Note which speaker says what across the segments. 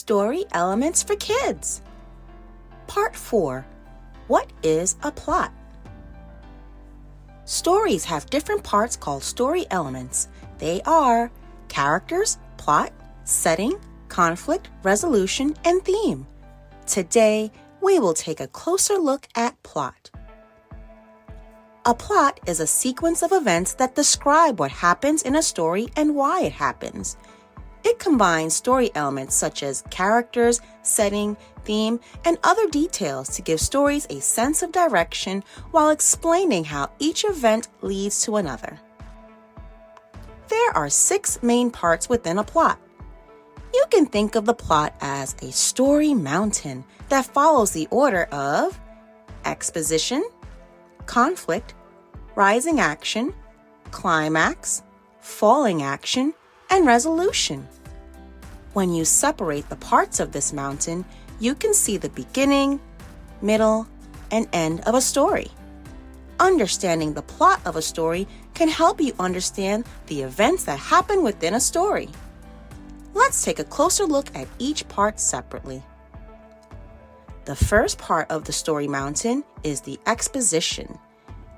Speaker 1: Story Elements for Kids. Part 4. What is a plot? Stories have different parts called story elements. They are characters, plot, setting, conflict, resolution, and theme. Today, we will take a closer look at plot. A plot is a sequence of events that describe what happens in a story and why it happens. It combines story elements such as characters, setting, theme, and other details to give stories a sense of direction while explaining how each event leads to another. There are 6 main parts within a plot. You can think of the plot as a story mountain that follows the order of exposition, conflict, rising action, climax, falling action, and resolution. When you separate the parts of this mountain, you can see the beginning, middle, and end of a story. Understanding the plot of a story can help you understand the events that happen within a story. Let's take a closer look at each part separately. The first part of the story mountain is the exposition.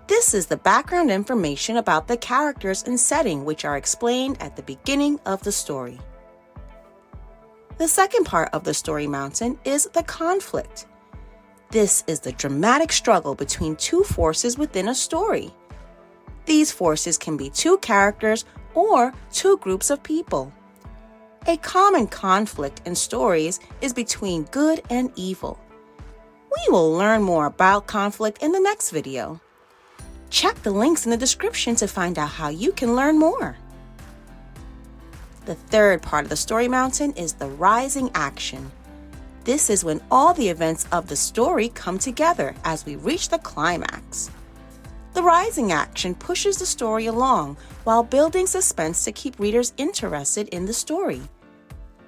Speaker 1: This is the background information about the characters and setting which are explained at the beginning of the story. The second part of the story mountain is the conflict. This is the dramatic struggle between 2 forces within a story. These forces can be 2 characters or 2 groups of people. A common conflict in stories is between good and evil. We will learn more about conflict in the next video. Check the links in the description to find out how you can learn more. The third part of the story mountain is the rising action. This is when all the events of the story come together as we reach the climax. The rising action pushes the story along while building suspense to keep readers interested in the story.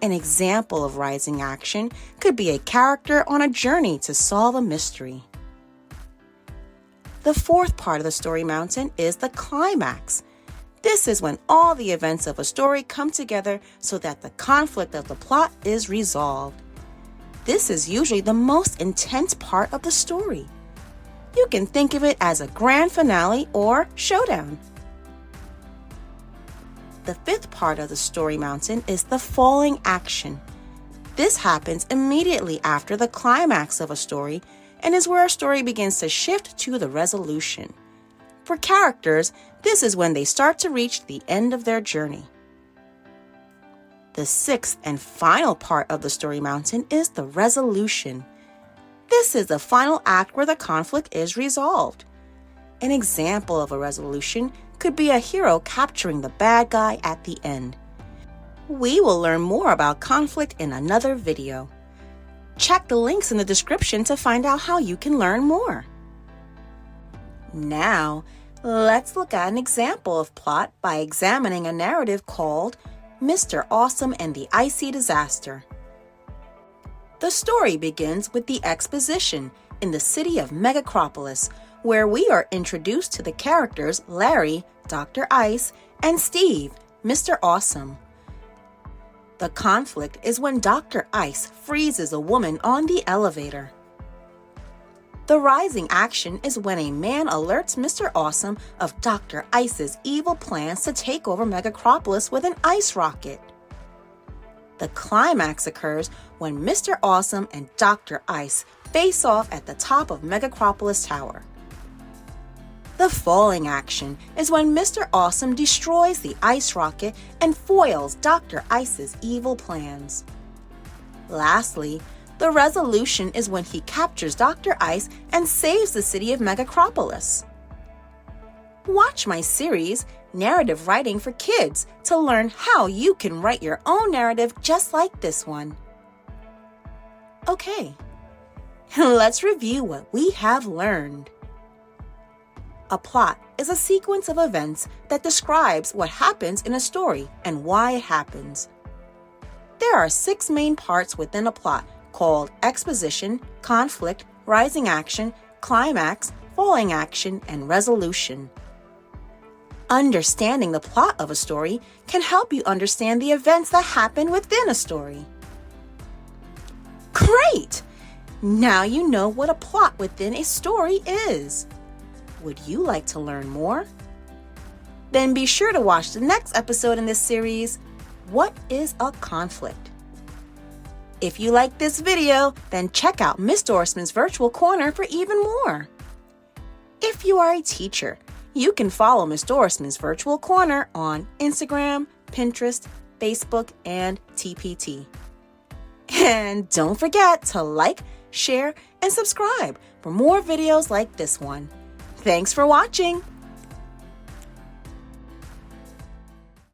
Speaker 1: An example of rising action could be a character on a journey to solve a mystery. The fourth part of the story mountain is the climax. This is when all the events of a story come together so that the conflict of the plot is resolved. This is usually the most intense part of the story. You can think of it as a grand finale or showdown. The fifth part of the story mountain is the falling action. This happens immediately after the climax of a story and is where a story begins to shift to the resolution. For characters, this is when they start to reach the end of their journey. The sixth and final part of the story mountain is the resolution. This is the final act where the conflict is resolved. An example of a resolution could be a hero capturing the bad guy at the end. We will learn more about conflict in another video. Check the links in the description to find out how you can learn more. Now, let's look at an example of plot by examining a narrative called Mr. Awesome and the Icy Disaster. The story begins with the exposition in the city of Megacropolis, where we are introduced to the characters Larry, Dr. Ice, and Steve, Mr. Awesome. The conflict is when Dr. Ice freezes a woman on the elevator. The rising action is when a man alerts Mr. Awesome of Dr. Ice's evil plans to take over Megacropolis with an ice rocket. The climax occurs when Mr. Awesome and Dr. Ice face off at the top of Megacropolis Tower. The falling action is when Mr. Awesome destroys the ice rocket and foils Dr. Ice's evil plans. Lastly, the resolution is when he captures Dr. Ice and saves the city of Megacropolis. Watch my series, Narrative Writing for Kids, to learn how you can write your own narrative just like this one. Okay, let's review what we have learned. A plot is a sequence of events that describes what happens in a story and why it happens. There are 6 main parts within a plot called exposition, conflict, rising action, climax, falling action, and resolution. Understanding the plot of a story can help you understand the events that happen within a story. Now you know what a plot within a story is. Would you like to learn more? Then be sure to watch the next episode in this series, What is a Conflict? If you like this video, then check out Miss Dorismond's Virtual Corner for even more. If you are a teacher, you can follow Miss Dorismond's Virtual Corner on Instagram, Pinterest, Facebook, and TPT. And don't forget to like, share, and subscribe for more videos like this one. Thanks for watching.